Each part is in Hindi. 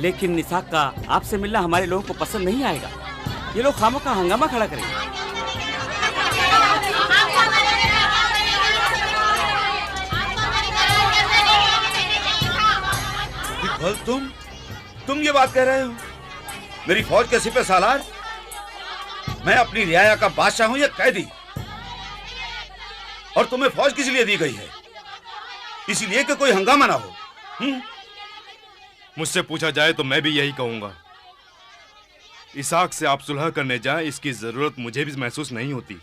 लेकिन इसाक का आपसे मिलना हमारे लोगों को पसंद नहीं आएगा। ये लोग खामों का हंगामा खड़ा करेंगे। तुम ये बात कह रहे हो? मेरी फौज के सिपह सालार, मैं अपनी रियाया का बादशाह हूं या कैदी? और तुम्हें फौज किस लिए दी गई है? इसीलिए कि कोई हंगामा ना हो। मुझसे पूछा जाए तो मैं भी यही कहूंगा। इसाक से आप सुलह करने जाएं, इसकी जरूरत मुझे भी महसूस नहीं होती।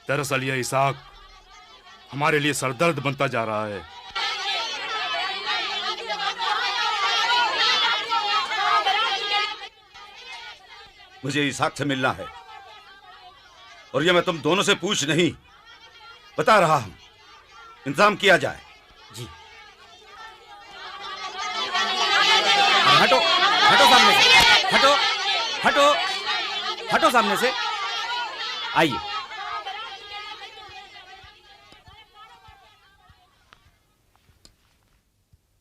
दरअसल यह इसाक हमारे लिए सरदर्द बनता जा रहा है। मुझे इसाक से मिलना है, और यह मैं तुम दोनों से पूछ नहीं, बता रहा हूं। इंतजाम किया जाए। जी। हटो हटो सामने से, हटो हटो हटो सामने से। आइए।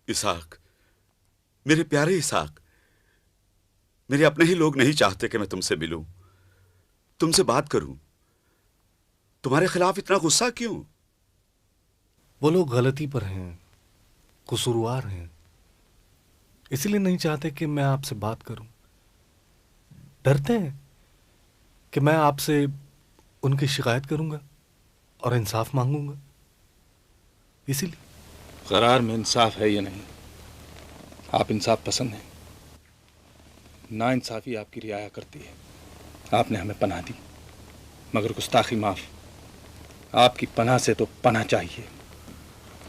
इसाक, मेरे प्यारे इसाक, मेरे अपने ही लोग नहीं चाहते कि मैं तुमसे मिलूं, तुमसे बात करूं। तुम्हारे खिलाफ इतना गुस्सा क्यों? वो लोग गलती पर हैं, कसूरवार हैं, इसलिए नहीं चाहते कि मैं आपसे बात करूं। डरते हैं कि मैं आपसे उनकी शिकायत करूंगा और इंसाफ मांगूंगा, इसीलिए। करार में इंसाफ है या नहीं? आप इंसाफ पसंद हैं। ना इंसाफी आपकी रियाया करती है। आपने हमें पनाह दी, मगर गुस्ताखी माफ। आपकी पनाह से तो पनाह चाहिए।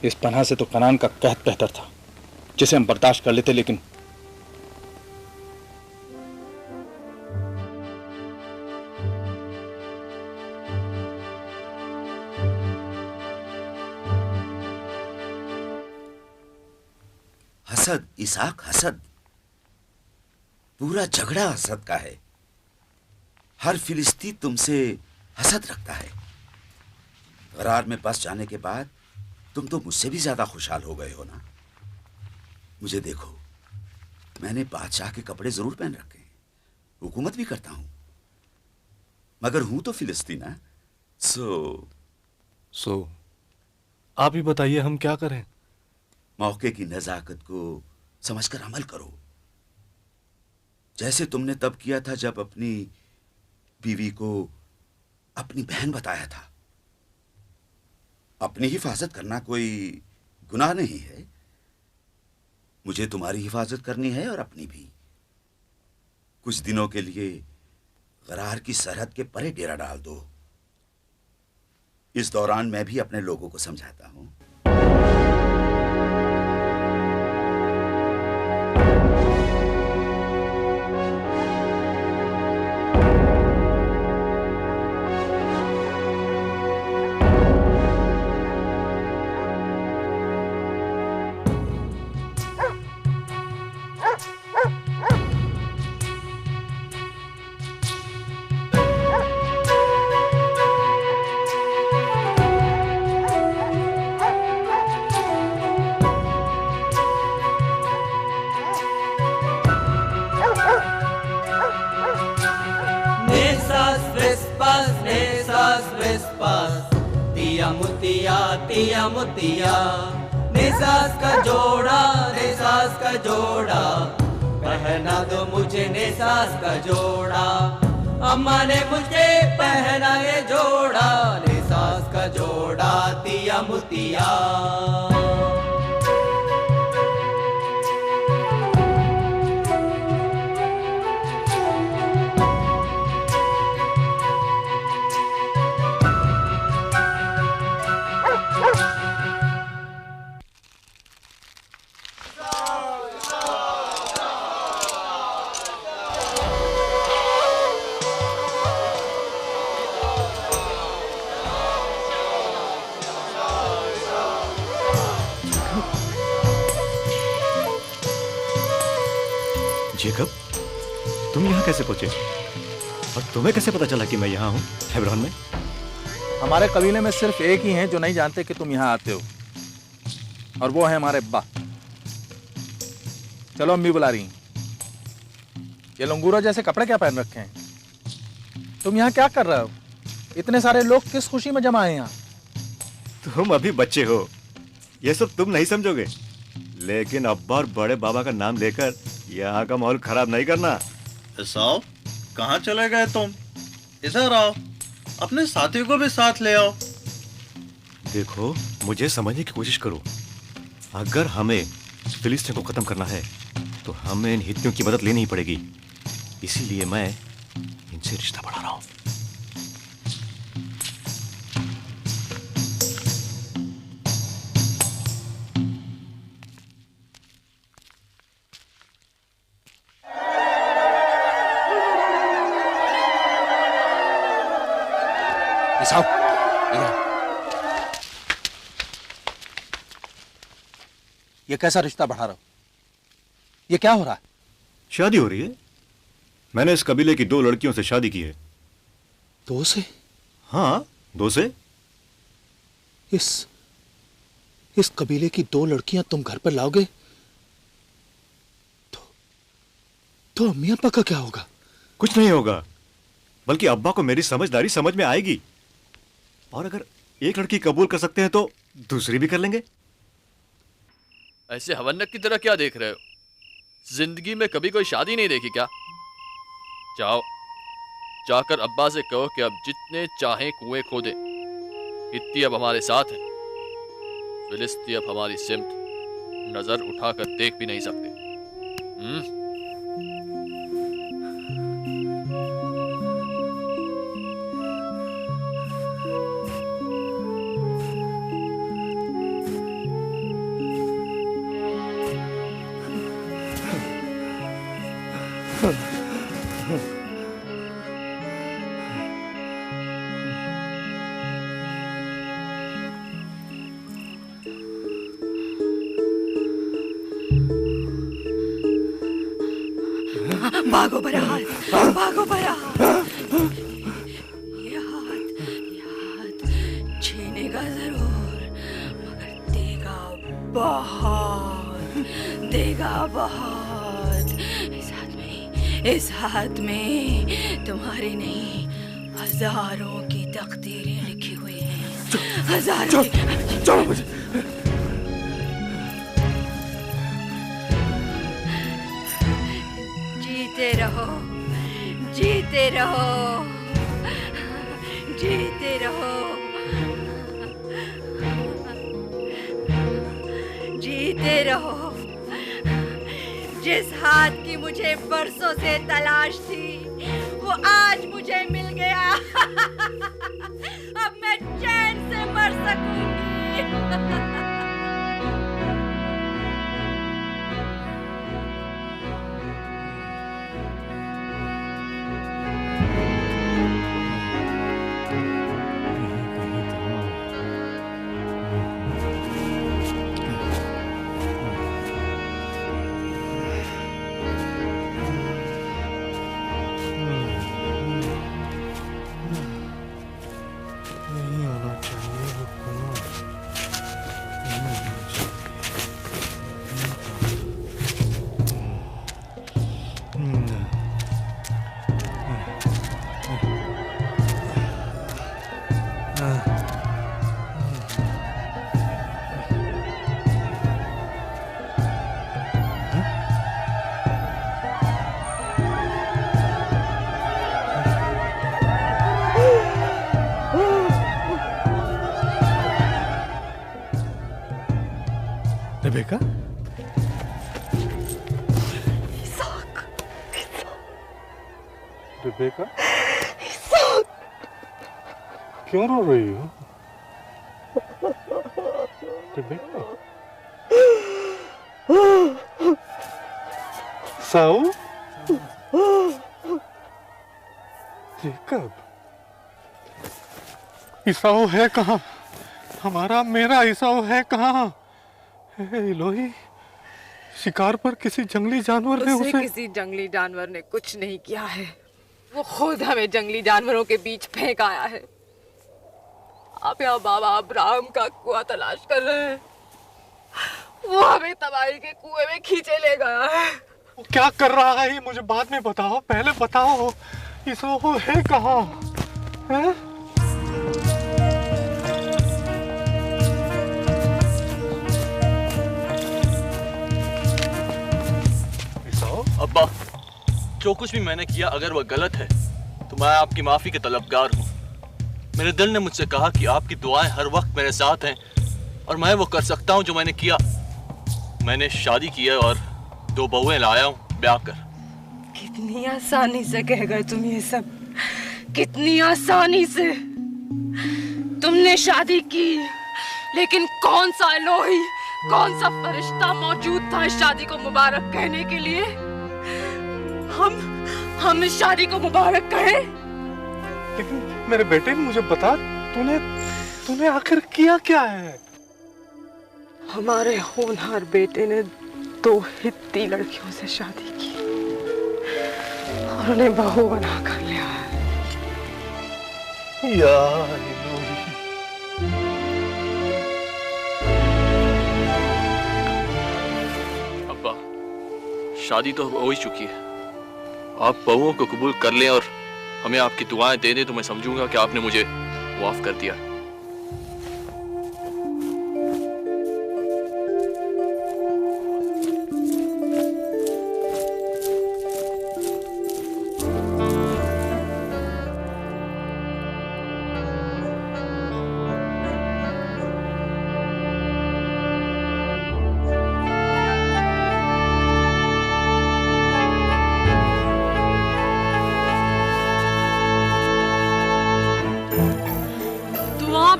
इस पनाह से तो कनान का कहत बेहतर था, जिसे हम बर्दाश्त कर लेते, लेकिन हसद इसाक, हसद। पूरा झगड़ा हसद का है। हर फिलिस्ती तुमसे हसद रखता है। करार में बस जाने के बाद तुम तो मुझसे भी ज्यादा खुशहाल हो गए हो ना। मुझे देखो, मैंने बादशाह के कपड़े जरूर पहन रखे हैं, हुकूमत भी करता हूं, मगर हूं तो फिलिस्ती ना। सो आप ही बताइए, हम क्या करें? मौके की नजाकत को समझकर अमल करो, जैसे तुमने तब किया था जब अपनी बीवी को अपनी बहन बताया था। अपनी हिफाजत करना कोई गुनाह नहीं है। मुझे तुम्हारी हिफाजत करनी है और अपनी भी। कुछ दिनों के लिए गरार की सरहद के परे डेरा डाल दो। इस दौरान मैं भी अपने लोगों को समझाता हूं। मुतिया मुतिया निसास का जोड़ा पहना दो मुझे निसास का जोड़ा। अम्मा ने मुझे पहना ये जोड़ा, निसास का जोड़ा तिया मुतिया। जेकब, तुम यहाँ कैसे पहुंचे? और तुम्हें कैसे पता चला कि मैं यहाँ हूँ हेब्रोन में? हमारे कबीले में सिर्फ एक ही हैं जो नहीं जानते कि तुम यहाँ आते हो, और वो है हमारे अब्बा। चलो, अम्मी बुला रही हैं। ये लंगूरा जैसे कपड़े क्या पहन रखे हैं? तुम यहाँ क्या कर रहे हो? इतने सारे लोग किस खुशी में जमा हैं यहाँ? तुम अभी बच्चे हो, ये सब तुम नहीं समझोगे, लेकिन अब्बा और बड़े बाबा का नाम लेकर यहाँ का माहौल खराब नहीं करना। साहब, कहाँ चले गए तुम? इधर आओ, अपने साथी को भी साथ ले आओ। देखो, मुझे समझने की कोशिश करो। अगर हमें फिलिस्तीन को खत्म करना है तो हमें इन हित्तियों की मदद लेनी ही पड़ेगी। इसीलिए मैं इनसे रिश्ता बढ़ा रहा हूं। ये कैसा रिश्ता बढ़ा रहा हो? ये क्या हो रहा है? शादी हो रही है। मैंने इस कबीले की 2 लड़कियों से शादी की है। 2 से? हाँ, 2 से। इस कबीले की 2 लड़कियां तुम घर पर लाओगे तो अम्मी अब्बा का क्या होगा? कुछ नहीं होगा, बल्कि अब्बा को मेरी समझदारी समझ में आएगी। और अगर एक लड़की कबूल कर सकते हैं तो दूसरी भी कर लेंगे। ऐसे हवन्नक की तरह क्या देख रहे हो? जिंदगी में कभी कोई शादी नहीं देखी क्या? जाओ, जाकर अब्बा से कहो कि अब जितने चाहें कुएं खोदें। हित्ती अब हमारे साथ हैं, फिलिस्ती अब हमारी सिमत नजर उठाकर देख भी नहीं सकते। भागो बरहाल, भागो बरहाल। ये हाथ छीनेगा जरूर, मगर देगा बहुत। इस हाथ में तुम्हारी नहीं, हजारों की तकदीरें लिखी हुई हैं। हजारों। चलो मुझे। जीते रहो, जीते रहो, जीते रहो, जीते रहो। जिस हाथ की मुझे बरसों से तलाश थी, वो आज मुझे मिल गया। अब मैं चैन से मर सकूंगी। रेबेका? रेबेका? क्यों रो रही हो? रेबेका? साऊ? जेकब? ईसाऊ है कहाँ? हमारा मेरा ईसाऊ है कहाँ? इलोही, शिकार पर किसी जंगली जानवर ने उसे किसी जंगली जानवर ने कुछ नहीं किया है। वो खुद हमें जंगली जानवरों के बीच फेंक आया है। आप यहाँ बाबा अब्राहम का कुआं तलाश कर रहे हैं। वो हमें तबाही के कुएं में खींचे ले गया है। वो क्या कर रहा है ये मुझे बाद में बताओ, पहले बताओ इसो वो है कहाँ है? अब्बा, जो कुछ भी मैंने किया अगर वह गलत है तो मैं आपकी माफ़ी के तलबगार हूँ। मेरे दिल ने मुझसे कहा कि आपकी दुआएं हर वक्त मेरे साथ हैं और मैं वो कर सकता हूँ जो मैंने किया। मैंने शादी की है और 2 बहुएं लाया हूँ ब्याह कर। कितनी आसानी से कह गए तुम ये सब, कितनी आसानी से। तुमने शादी की, लेकिन कौन सा लोही, कौन सा फरिश्ता मौजूद था इस शादी को मुबारक कहने के लिए? हम इस शादी को मुबारक कहें? लेकिन मेरे बेटे मुझे बता, तूने आखिर किया क्या है? हमारे होनहार बेटे ने 2 हित्ती लड़कियों से शादी की और उन्हें बहू बना कर लिया है। अब्बा, शादी तो हो ही चुकी है। आप बहुओं को कबूल कर लें और हमें आपकी दुआएं दे दें तो मैं समझूंगा कि आपने मुझे माफ कर दिया।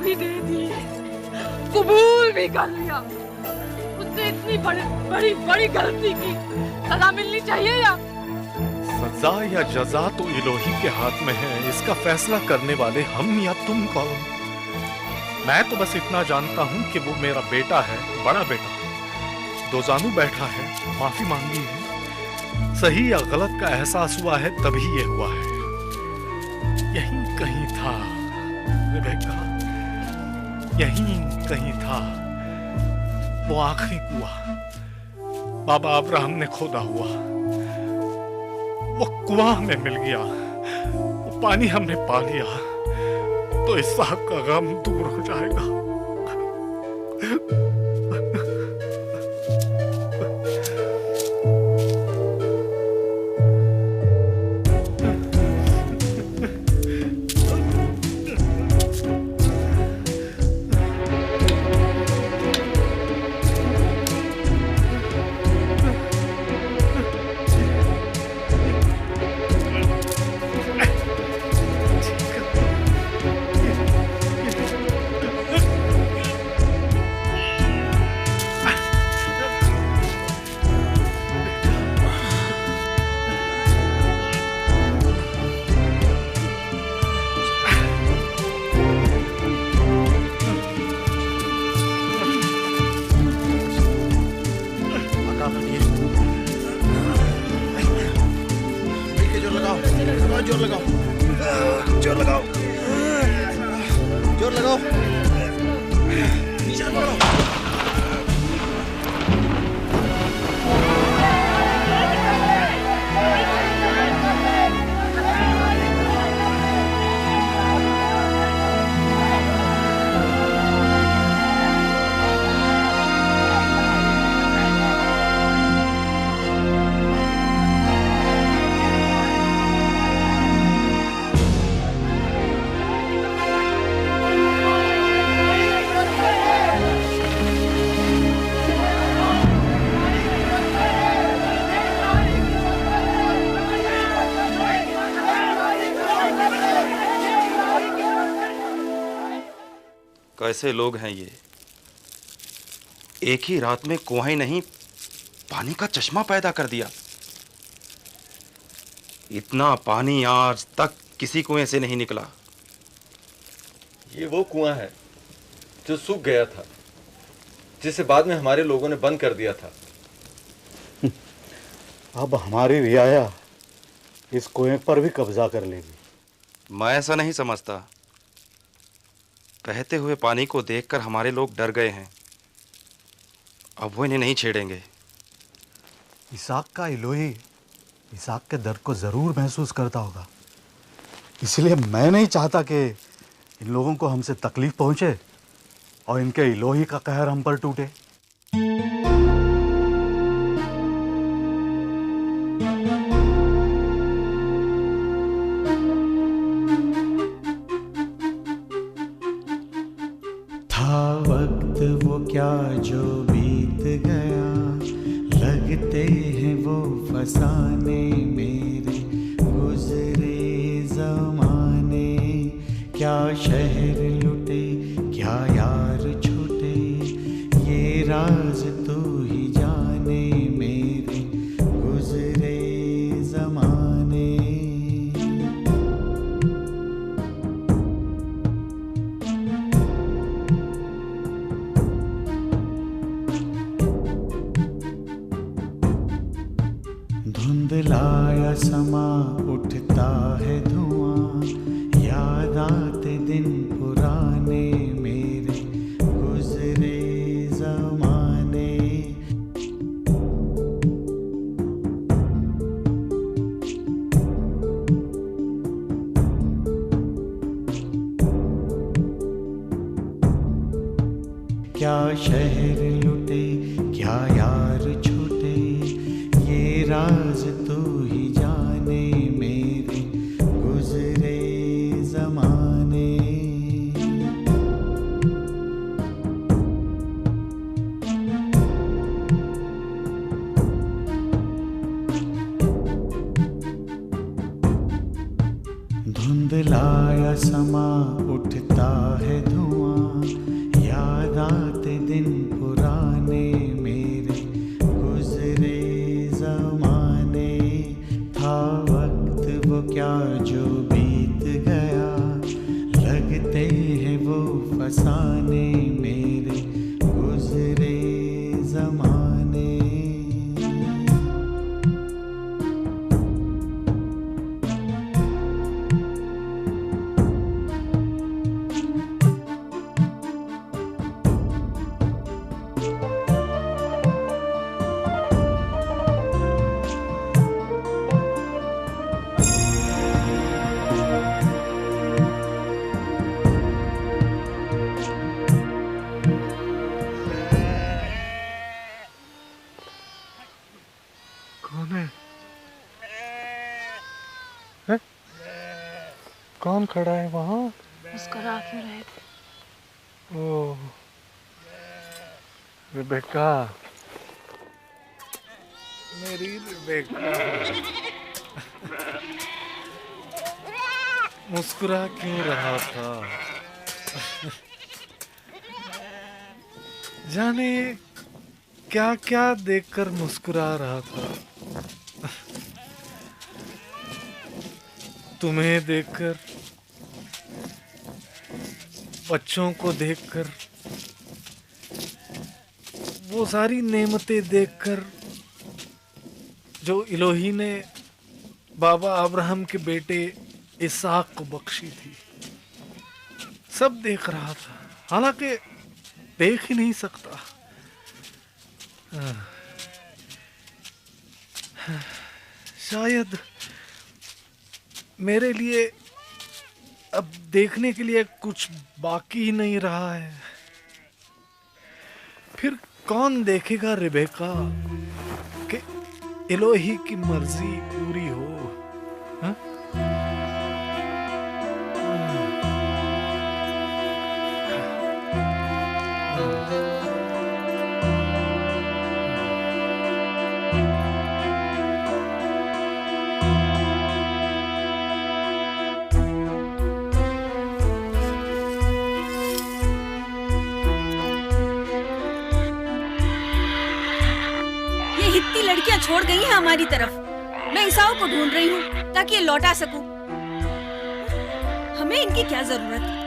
भी दे दी, कबूल भी कर लिया। उसने इतनी बड़ी गलती की, सजा मिलनी चाहिए या? सजा या जजा तो इलोही के हाथ में है। इसका फैसला करने वाले हम या तुम कौन? मैं तो बस इतना जानता हूँ कि वो मेरा बेटा है, बड़ा बेटा। 2 जानू बैठा है, माफी मांगी है। सही या गलत का एहसास हुआ है तभी ये हुआ है। यहीं कहीं था रेबेका, यहीं कहीं था वो आखिरी कुआं बाबा अब्राहम ने खोदा हुआ। वो कुआं हमें मिल गया, वो पानी हमने पा लिया, तो इसहाक का गम दूर हो जाएगा। कैसे लोग हैं ये? एक ही रात में कुआं ही नहीं, पानी का चश्मा पैदा कर दिया। इतना पानी आज तक किसी कुएं से नहीं निकला। ये वो कुआं है जो सूख गया था, जिसे बाद में हमारे लोगों ने बंद कर दिया था। अब हमारी रियाया इस कुएं पर भी कब्जा कर लेगी। मैं ऐसा नहीं समझता। बहते हुए पानी को देखकर हमारे लोग डर गए हैं। अब वो इन्हें नहीं छेड़ेंगे। इसाक का इलोही इसाक के दर्द को जरूर महसूस करता होगा, इसलिए मैं नहीं चाहता कि इन लोगों को हमसे तकलीफ पहुंचे और इनके इलोही का कहर हम पर टूटे। था वक्त वो क्या जो बीत गया, लगते हैं वो फसाने मेरे गुजरे जमाने। क्या शहर लुटे क्या यार छूटे, ये राज तू ही जाने मेरे गुजरे जमाने। धुंधलाया समा उठता है धुआं, याद आते दिन पुराने मेरे गुजरे जमाने। क्या शहर लुटे क्या यार छूटे, ये राज तू ही जाने मेरे गुजरे जमाने। धुंधलाया समा उठता है धुआं, याद आते दिन पुराने मेरे गुजरे जमाने। था वक्त वो क्या जो बीत गया, लगते हैं वो फसाने मेरे गुजरे जमाने। कौन है? हैं? कौन खड़ा है वहाँ? मुस्कुरा क्यों रहे थे? ओह, रिबेका, मेरी रिबेका। मुस्कुरा क्यों रहा था? जाने क्या क्या देखकर मुस्कुरा रहा था। तुम्हें देखकर, बच्चों को देखकर, वो सारी नेमतें देखकर जो इलोही ने बाबा अब्राहम के बेटे इसाक को बख्शी थी, सब देख रहा था, हालांकि देख ही नहीं सकता। शायद मेरे लिए अब देखने के लिए कुछ बाकी ही नहीं रहा है। फिर कौन देखेगा रिबेका कि इलोही की मर्जी पूरी हो? हा? इतनी लड़कियां छोड़ गई हैं हमारी तरफ। मैं ईसाओं को ढूंढ रही हूँ ताकि ये लौटा सकूं। हमें इनकी क्या जरूरत है?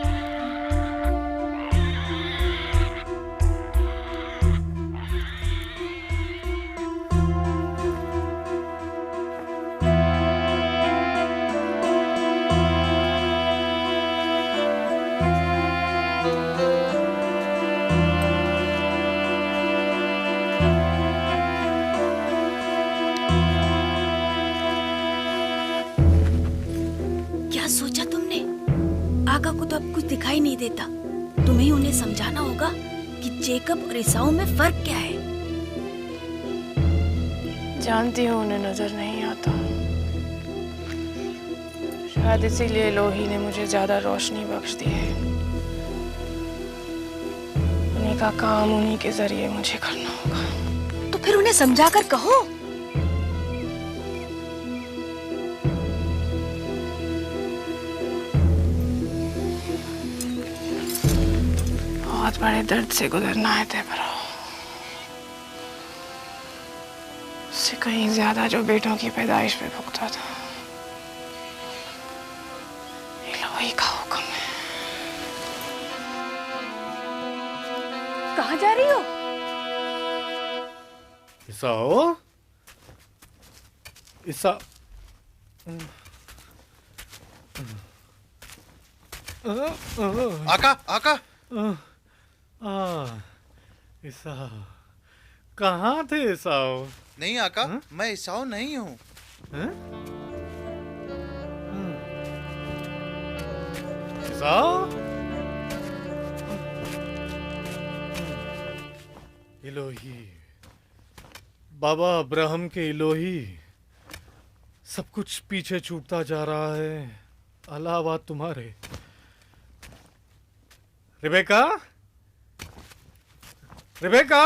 दिखाई नहीं देता। तुम्हें ही उन्हें समझाना होगा कि जेकब और ईसाऊ में फर्क क्या है। जानती हूँ उन्हें नजर नहीं आता, शायद इसीलिए इलोही ने मुझे ज्यादा रोशनी बख्श दी है। उन्हीं का काम उन्हीं के जरिए मुझे करना होगा। तो फिर उन्हें समझाकर कहो। बहुत बड़े दर्द से गुजरना है तेबरा, उससे कहीं ज्यादा जो बेटों की पैदाइश पे भुगता था। इलोही का हुक्म है। कहाँ जा रही हो? ईसाऊ, ईसा आका आका ईसाऊ, कहाँ थे ईसाऊ? नहीं आका, मैं ईसाऊ नहीं हूँ। ईसाऊ? इलोही, बाबा अब्राहम के इलोही, सब कुछ पीछे छूटता जा रहा है अलावा तुम्हारे। रिबेका, रिबेका,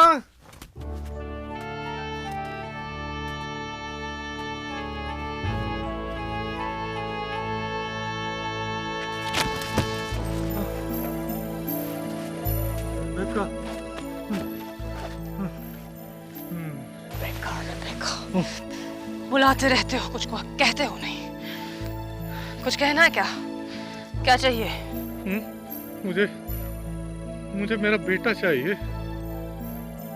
बुलाते रहते हो, कुछ कहते हो नहीं। कुछ कहना है क्या? क्या चाहिए? मुझे मेरा बेटा चाहिए।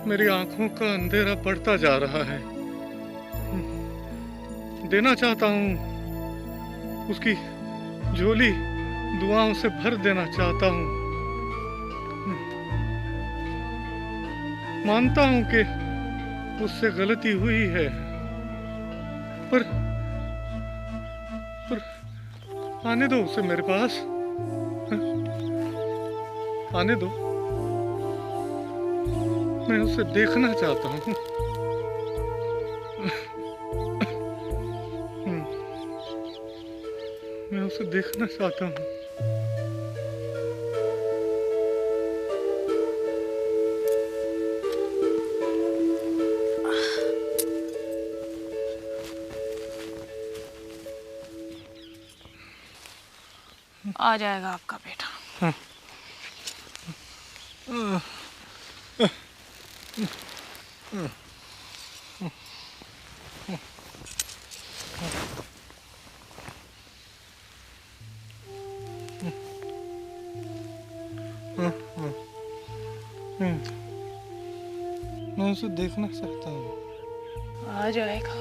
मेरी आंखों का अंधेरा बढ़ता जा रहा है। देना चाहता हूँ, उसकी झोली दुआओं से भर देना चाहता हूँ। मानता हूँ कि उससे गलती हुई है, पर आने दो उसे मेरे पास, आने दो। मैं उसे देखना चाहता हूँ। मैं उसे देखना चाहता हूँ। आ जाएगा आपका बेटा। मैं उसे देखना चाहता हूँ। आ जाएगा।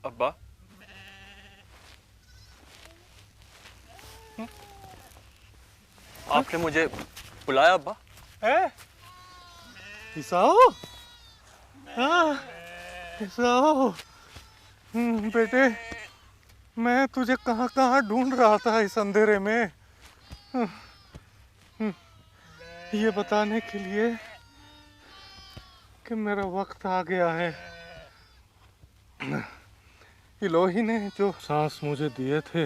अब्बा, आपने मुझे बुलाया अब्बा? ईसाऊ, ईसाऊ, बेटे, मैं तुझे कहाँ कहाँ ढूंढ रहा था इस अंधेरे में, ये बताने के लिए कि मेरा वक्त आ गया है। इलोही ने जो सांस मुझे दिए थे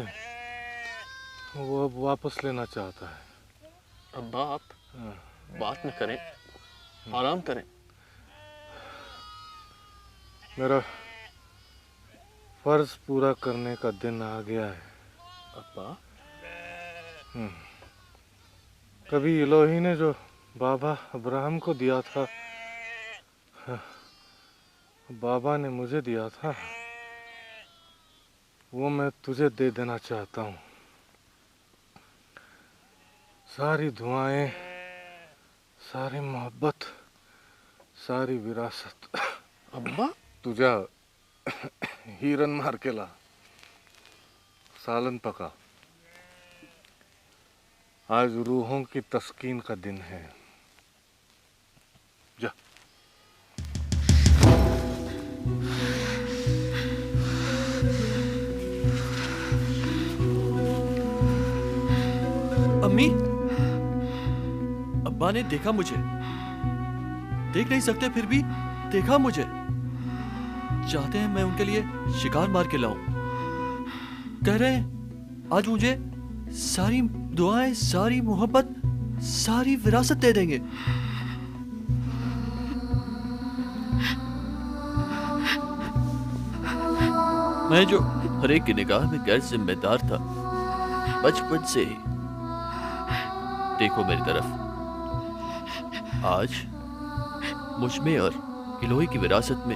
वो अब वापस लेना चाहता है। अब्बा, आप बात न करें, आराम करें। मेरा फर्ज पूरा करने का दिन आ गया है। अब्बा, कभी इलोही ने जो बाबा अब्राहम को दिया था, बाबा ने मुझे दिया था, वो मैं तुझे दे देना चाहता हूँ। सारी दुआएं, सारी मोहब्बत, सारी विरासत अब्बा तुझा हिरन मार के ला, सालन पका। आज रूहों की तस्कीन का दिन है। जा। अम्मी, अब्बा ने देखा मुझे, देख नहीं सकते फिर भी देखा मुझे। चाहते हैं मैं उनके लिए शिकार मार के लाऊं। कह रहे हैं आज मुझे सारी दुआएं, सारी मोहब्बत, सारी विरासत दे देंगे। मैं जो हर एक की निगाह में गैर जिम्मेदार था बचपन से ही। देखो मेरी तरफ, आज मुझ में और इलोही की विरासत में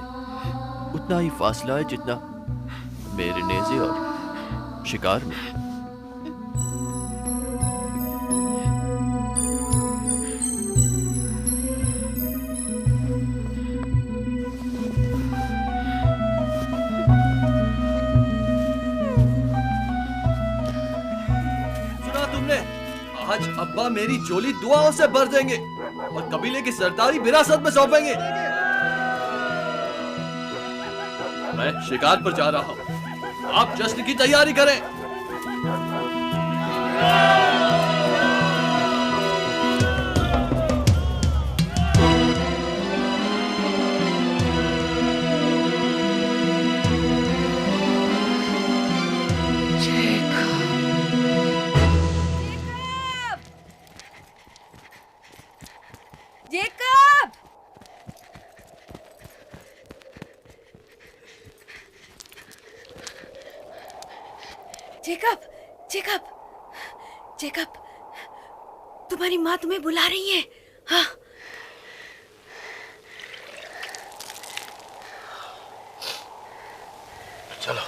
उतना ही फासला है जितना मेरे नेज़े और शिकार में। सुना तुमने? आज अब्बा मेरी झोली दुआओं से भर देंगे और कबीले की सरदारी विरासत में सौंपेंगे। मैं शिकार पर जा रहा हूं, आप जश्न की तैयारी करें। जेकब! जेकब! जेकब! जेकब! तुम्हारी माँ तुम्हें बुला रही है। हाँ। चलो।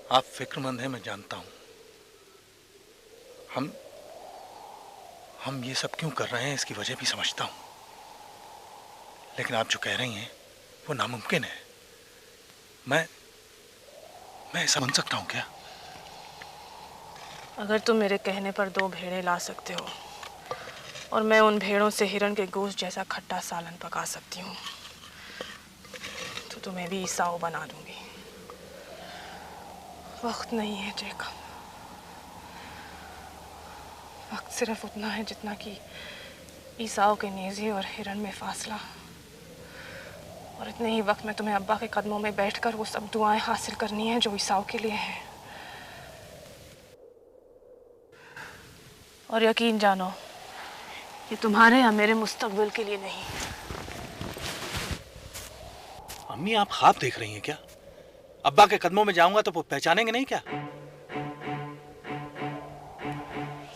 आप फिक्रमंद हैं, मैं जानता हूं। हम ये सब क्यों कर रहे हैं इसकी वजह भी समझता हूं, लेकिन आप जो कह रही हैं वो नामुमकिन है। मैं ऐसा बन सकता हूं क्या? अगर तुम मेरे कहने पर 2 भेड़ें ला सकते हो और मैं उन भेड़ों से हिरन के गोश्त जैसा खट्टा सालन पका सकती हूँ, तो तुम्हें भी ईसाऊ बना दूंगी। वक्त नहीं है जेकब, वक्त सिर्फ उतना है जितना कि ईसाऊ के नेज़े और हिरन में फासला। और इतने ही वक्त में तुम्हें अब्बा के कदमों में बैठकर वो सब दुआएं हासिल करनी है जो ईसाऊ के लिए है। और यकीन जानो, ये तुम्हारे या मेरे मुस्तकबिल के लिए नहीं। अम्मी, आप ख्वाब देख रही हैं क्या? अब्बा के कदमों में जाऊंगा तो वो पहचानेंगे नहीं क्या?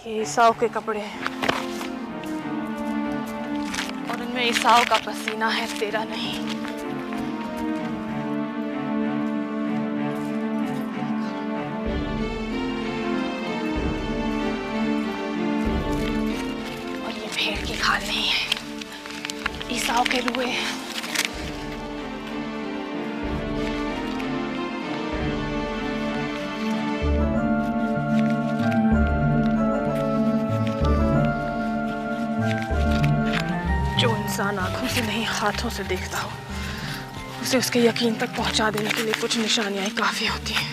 ये ईसाऊ के कपड़े हैं और इनमें ईसाऊ का पसीना है, तेरा नहीं। और ये भेड़ की खाल नहीं है, ईसाऊ के रुए हैं। जो इंसान आंखों से नहीं हाथों से देखता हो, उसे उसके यकीन तक पहुंचा देने के लिए कुछ निशानियां ही काफी होती हैं।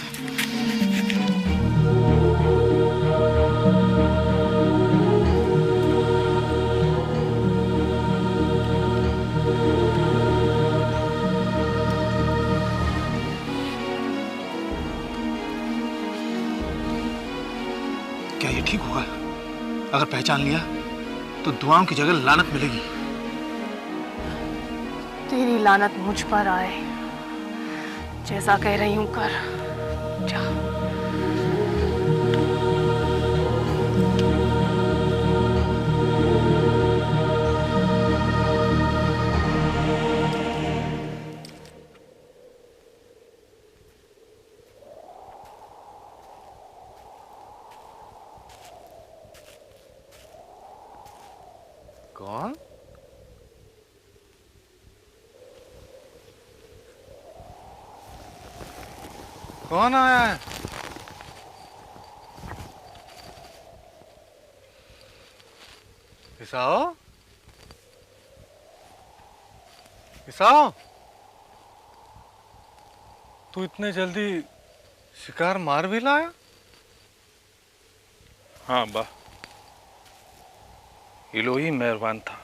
क्या ये ठीक होगा? अगर पहचान लिया तो दुआओं की जगह लानत मिलेगी। तेरी लानत मुझ पर आए, जैसा कह रही हूं कर। जा। कौन? कौन आया है? ईसाओ? ईसाओ? तू इतने जल्दी शिकार मार भी लाया? हाँ अब्बा, इलोही मेहरबान था।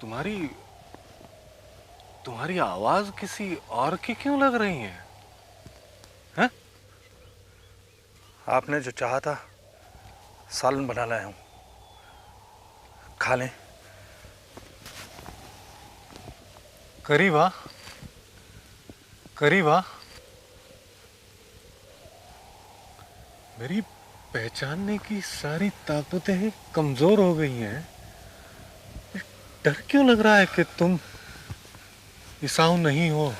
तुम्हारी आवाज किसी और की क्यों लग रही है? हैं? आपने जो चाहा था सालन बना लाया हूं, खा लें। करीब आ, करीब आ। मेरी पहचानने की सारी ताकतें कमजोर हो गई हैं। डर क्यों लग रहा है कि तुम ईसाऊ नहीं हो?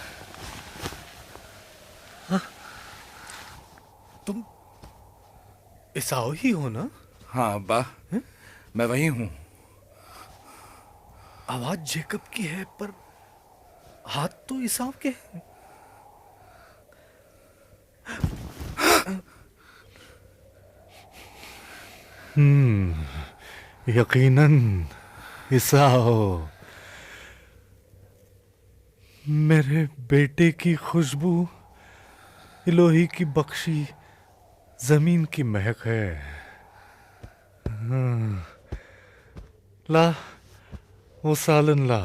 हाँ? तुम ईसाऊ ही हो ना? हाँ अब्बा, मैं वही हूं। आवाज जेकब की है पर हाथ तो ईसाऊ के हैं। यकीनन ईसाऊ। मेरे बेटे की खुशबू इलोही की बख्शी जमीन की महक है। ला वो सालन ला।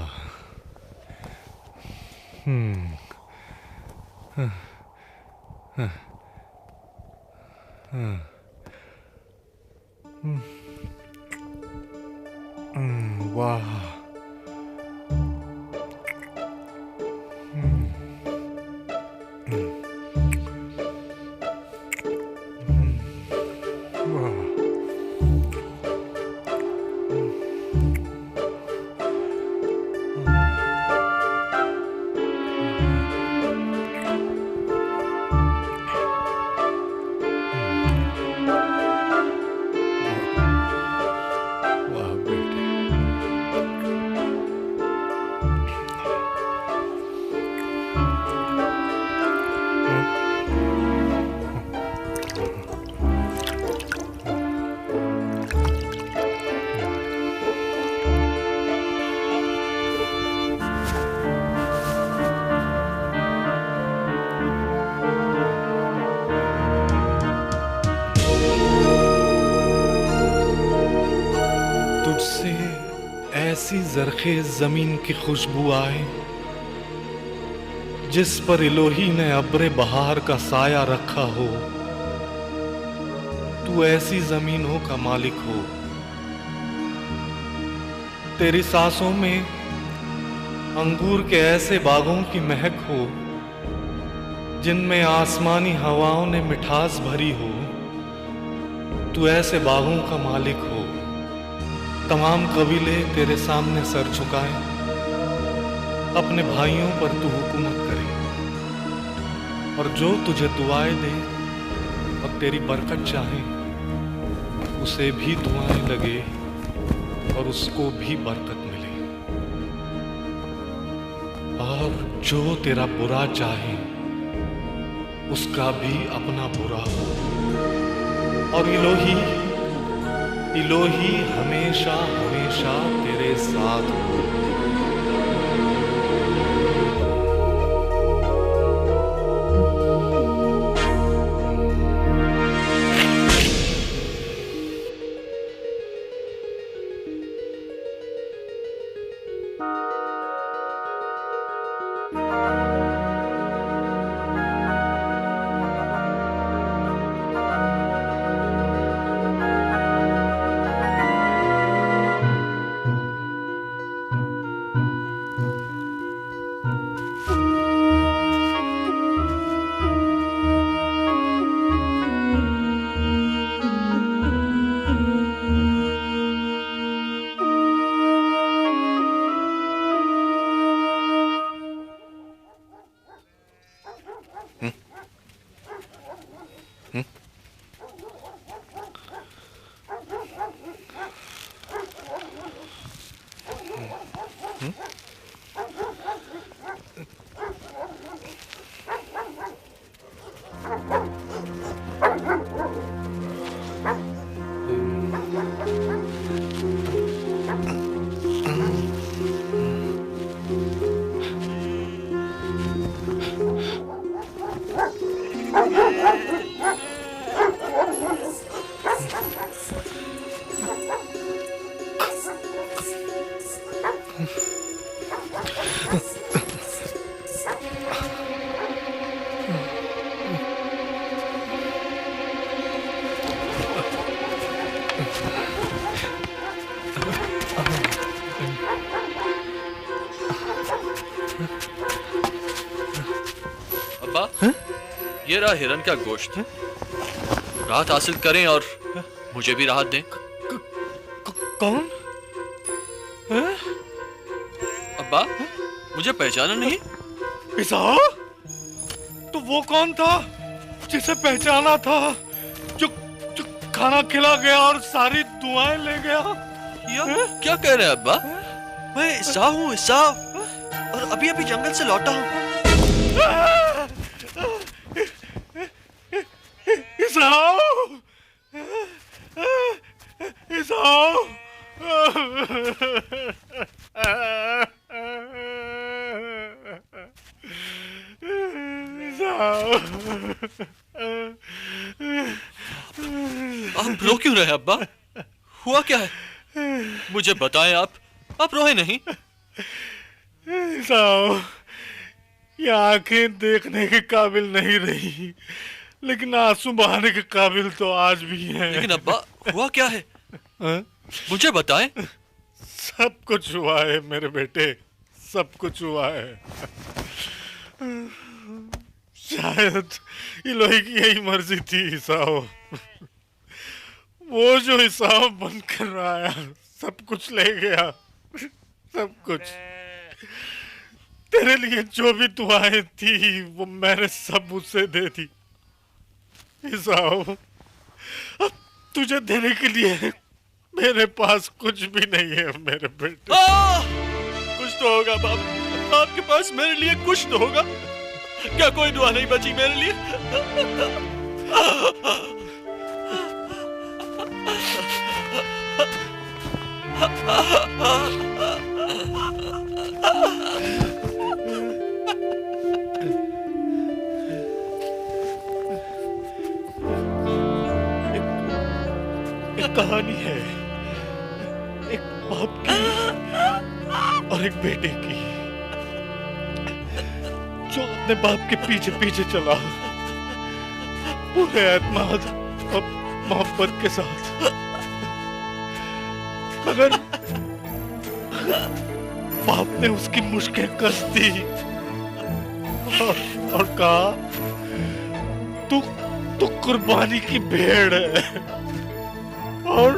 वाह, तुझसे ऐसी जरखेज जमीन की खुशबू आए जिस पर इलोही ने अब्रे बहार का साया रखा हो। तू ऐसी जमीनों का मालिक हो। तेरी सांसों में अंगूर के ऐसे बागों की महक हो जिनमें आसमानी हवाओं ने मिठास भरी हो। तू ऐसे बागों का मालिक हो। तमाम कबीले तेरे सामने सर झुकाएं, अपने भाइयों पर तू हुकूमत करे और जो तुझे दुआएं दे और तेरी बरकत चाहे उसे भी दुआएं लगे और उसको भी बरकत मिले। और जो तेरा बुरा चाहे उसका भी अपना बुरा हो। और इलोही हमेशा हमेशा तेरे साथ हो। मेरा हिरन का गोश्त। राहत हासिल करें और मुझे भी राहत दें। कौन? अब्बा, मुझे पहचाना नहीं? इसाक? तो वो कौन था जिसे पहचाना था, जो खाना खिला गया और सारी दुआएं ले गया? क्या कह रहे हैं अब्बा? मैं ईसा हूँ, ईसा, और अभी अभी जंगल से लौटा हूँ। ईसा! ईसा! आप रो क्यों रहे हैं अब्बा? हुआ क्या है? मुझे बताएं आप रोए नहीं। ये आंखें देखने के काबिल नहीं रही, लेकिन आंसू बहाने के काबिल तो आज भी हैं। लेकिन अब्बा, हुआ क्या है? मुझे बताएं। सब कुछ हुआ है मेरे बेटे, सब कुछ हुआ है। शायद इलाही की यही मर्जी थी ईसाओ। वो जो ईसाओ बनकर आया, सब कुछ ले गया, सब कुछ। तेरे लिए जो भी दुआएं थी वो मैंने सब उसे दे दी। ईसाओ, अब तुझे देने के लिए मेरे पास कुछ भी नहीं है मेरे बेटे। कुछ तो होगा बाप, आपके पास मेरे लिए कुछ तो होगा। क्या कोई दुआ नहीं बची मेरे लिए? एक कहानी है, एक बाप की और एक बेटे की, जो अपने बाप के पीछे पीछे चला पूरे एतमाद और मोहब्बत के साथ, मगर बाप ने उसकी मुश्किल कस दी और कहा, तू कुर्बानी की भेड़ है और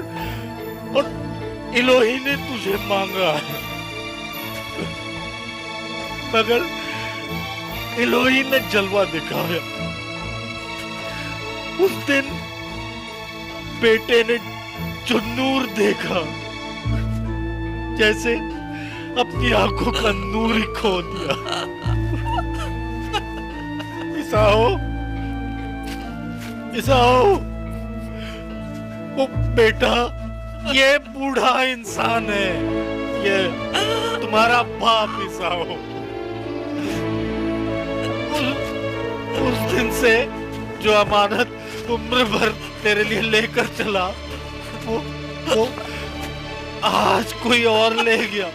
इलाही ने तुझे मांगा है। मगर इलाही ने जलवा दिखाया। उस दिन बेटे ने जो नूर देखा, जैसे अपनी आंखों का नूर ही खो दिया। ईसाओ, वो बेटा ये बूढ़ा इंसान है, ये तुम्हारा बाप ईसाओ। उस दिन से जो अमानत उम्र भर तेरे लिए लेकर चला, वो आज कोई और ले गया।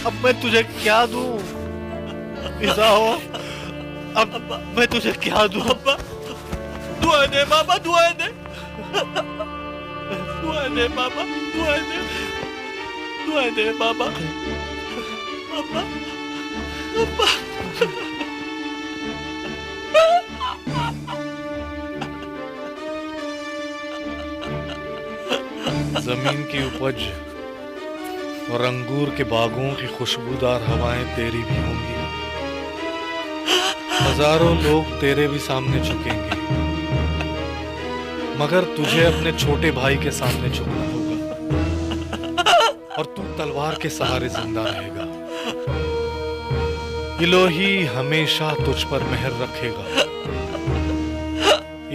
अब मैं तुझे क्या दूं ईसाओ? अब मैं तुझे क्या दूं? दुआएं दे बाबा, दुआएं दे, दुआएं दे बाबा, दुआएं दे, दुआएं दे बाबा, बाबा, बाबा। जमीन की उपज और अंगूर के बागों की खुशबूदार हवाएं तेरी भी होंगी। हजारों लोग तेरे भी सामने झुकेंगे, मगर तुझे अपने छोटे भाई के सामने झुकना होगा और तू तलवार के सहारे जिंदा रहेगा। इलाही हमेशा तुझ पर मेहर रखेगा।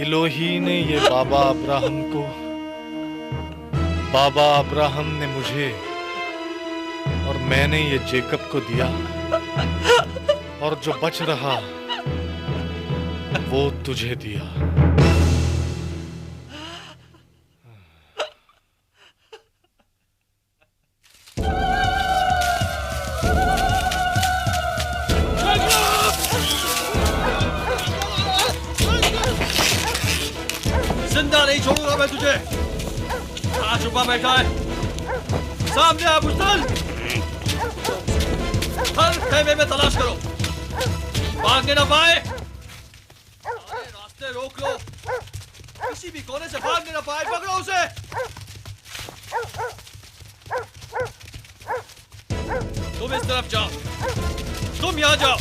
इलाही ने ये बाबा अब्राहम ने मुझे और मैंने ये जेकब को दिया, और जो बच रहा वो तुझे दिया। जिंदा नहीं छोड़ूंगा मैं तुझे। कहाँ छुपा बैठा है? सामने आ बुज़दिल। हर खेमे में तलाश करो, भागने ना पाए। रोक लो, किसी भी कोने से भागने ना पाए। पकड़ो उसे। तुम इस तरफ जाओ, तुम यहाँ जाओ,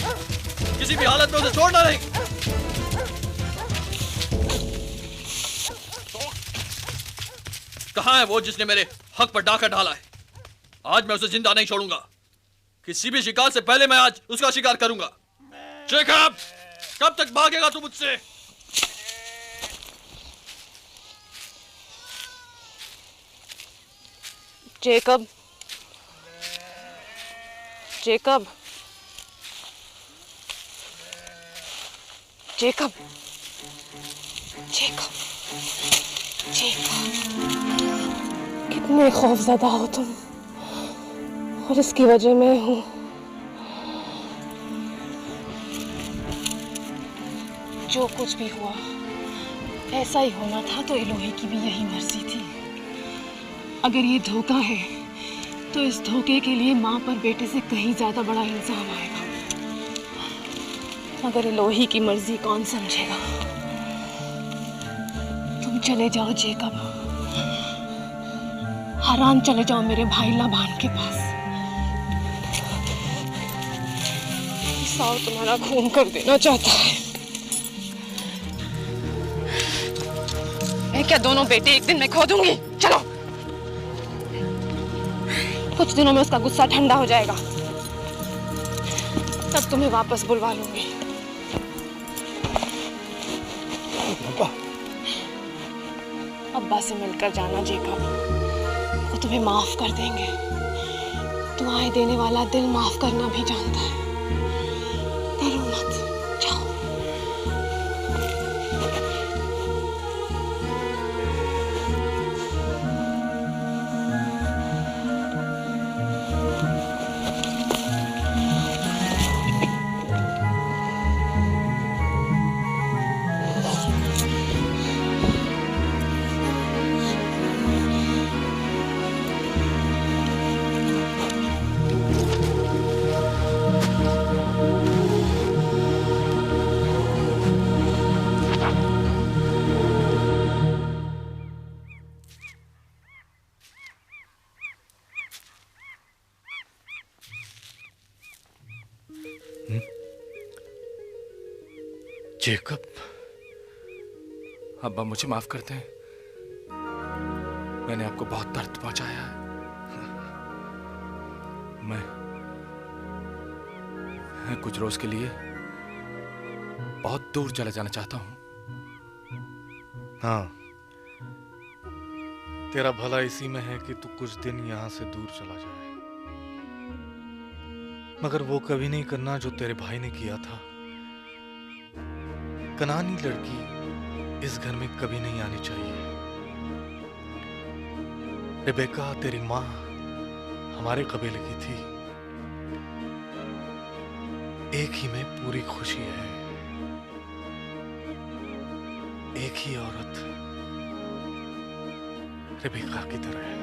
किसी भी हालत में उसे छोड़ना नहीं। कहाँ है वो जिसने मेरे हक पर डाका डाला है? आज मैं उसे जिंदा नहीं छोड़ूंगा। किसी भी शिकार से पहले मैं आज उसका शिकार करूंगा। जेकब, कब तक भागेगा तू मुझसे? Jacob, Jacob, Jacob, Jacob, Jacob, कितने खौफजदा हो तुम, और इसकी वजह मैं हूं। जो कुछ भी हुआ ऐसा ही होना था, तो इलोही की भी यही मर्जी थी। अगर ये धोखा है तो इस धोखे के लिए माँ पर बेटे से कहीं ज्यादा बड़ा इल्जाम आएगा। मगर इलोही की मर्जी कौन समझेगा? तुम चले जाओ जेकब, हराम चले जाओ मेरे भाई लाबान के पास। ईसाऊ तुम्हारा खून कर देना चाहता है। मैं क्या दोनों बेटे एक दिन में खो दूंगी? चलो, कुछ दिनों में उसका गुस्सा ठंडा हो जाएगा, तब तुम्हें वापस बुलवा लूंगी। अब्बा से मिलकर जाना जेकब, वो तुम्हें माफ कर देंगे। दुआएं देने वाला दिल माफ करना भी जानता है। डरो मत, जाओ। जेकब, अब्बा मुझे माफ कर दें। मैंने आपको बहुत दर्द पहुंचाया है। मैं कुछ रोज के लिए बहुत दूर चले जाना चाहता हूं। हाँ, तेरा भला इसी में है कि तू कुछ दिन यहां से दूर चला जाए, मगर वो कभी नहीं करना जो तेरे भाई ने किया था। कनानी लड़की इस घर में कभी नहीं आनी चाहिए। रेबेका, तेरी माँ हमारे कबीले की थी। एक ही में पूरी खुशी है, एक ही औरत रेबेका की तरह है।